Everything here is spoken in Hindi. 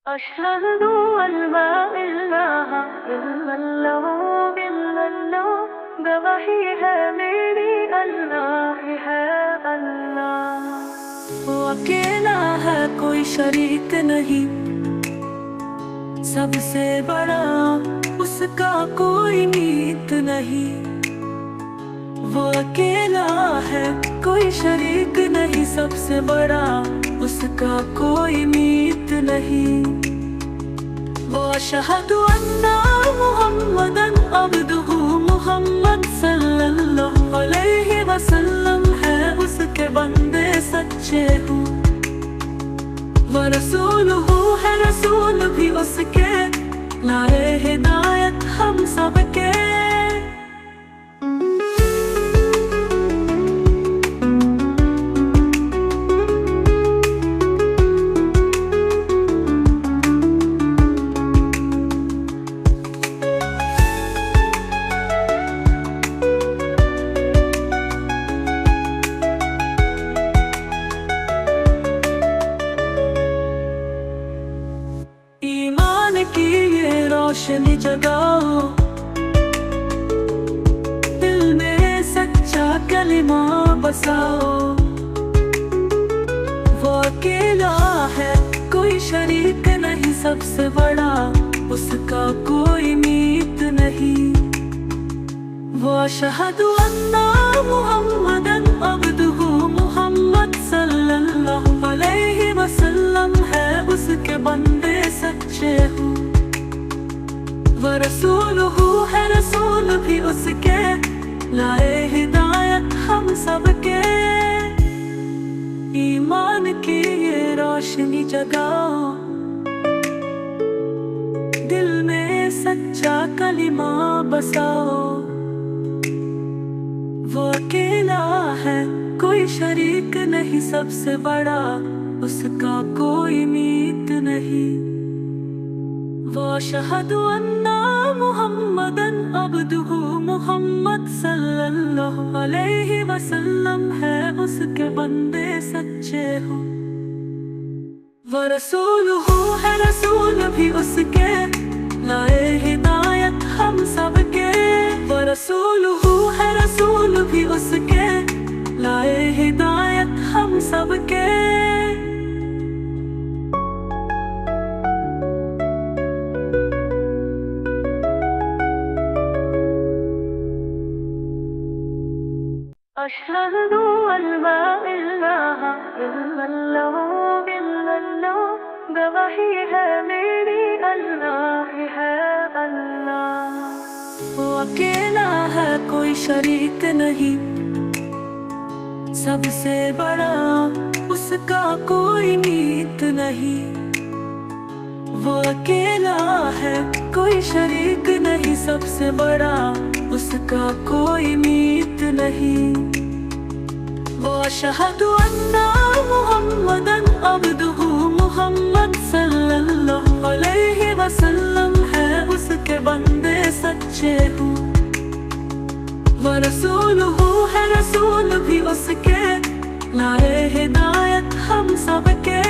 अशहदु अल्ला इल्लाहा इल्लल्लाह इल्लल्लाह, गवाही है मेरी अल्लाह है अल्लाह। वो अकेला है कोई शरीक नहीं, सबसे बड़ा उसका कोई मीत नहीं। वो अकेला है कोई शरीक नहीं, सबसे बड़ा उसका कोई मीत नहीं। वो अशहदु अन्ना मुहम्मदन अब्दुहु, मुहम्मद सल्लल्लाहु अलैहि वसल्लम है उसके बंदे सच्चे हूँ। वो रसूलुहु है, रसूल भी उसके, लाए हिदायत हम सबके। ईमान की ये रोशनी जगाओ, दिल में सच्चा कलिमा बसाओ। वो अकेला है कोई शरीक नहीं, सबसे बड़ा उसका कोई मीत नहीं। वो अशहदु अन्ना मुहम्मदन अब्दुहु, मुहम्मद सल्लल्लाहु अलैहि वसल्लम है उसके बंदे सच्चे हूँ। वो रसूलुहु है, रसूल भी उसके, लाए हिदायत हम सबके। ईमान की ये रोशनी जगाओ, दिल में सच्चा कलिमा बसाओ। वो अकेला है कोई शरीक नहीं, सबसे बड़ा उसका कोई मीत नहीं। वो अशहदु अन्ना मुहम्मदन अब्दुहु, मुहम्मद सल्लल्लाहु अलैहि वसल्लम है उसके बंदे सच्चे हूँ। वो रसूलुहु है, रसूल भी उसके, लाए हिदायत हम सबके। वो रसूलुहु है, रसूल भी उसके, लाए हिदायत हम सबके। अशहदु अल्ला इल्लाहा इल्लल्लाह इल्लल्लाह, गवाही है मेरी अल्लाह है अल्लाह। वो अकेला है कोई शरीक नहीं, सबसे बड़ा उसका कोई मीत नहीं। वो अकेला है कोई शरीक नहीं, सबसे बड़ा उसका कोई मीत नहीं। वो अशहदु अन्ना मुहम्मदन अब्दुहु, मुहम्मद सल्लल्लाहु अलैहि वसल्लम है उसके बंदे सच्चे हूँ। वो रसूलुहु है, रसूल भी उसके, लाए हिदायत हम सबके।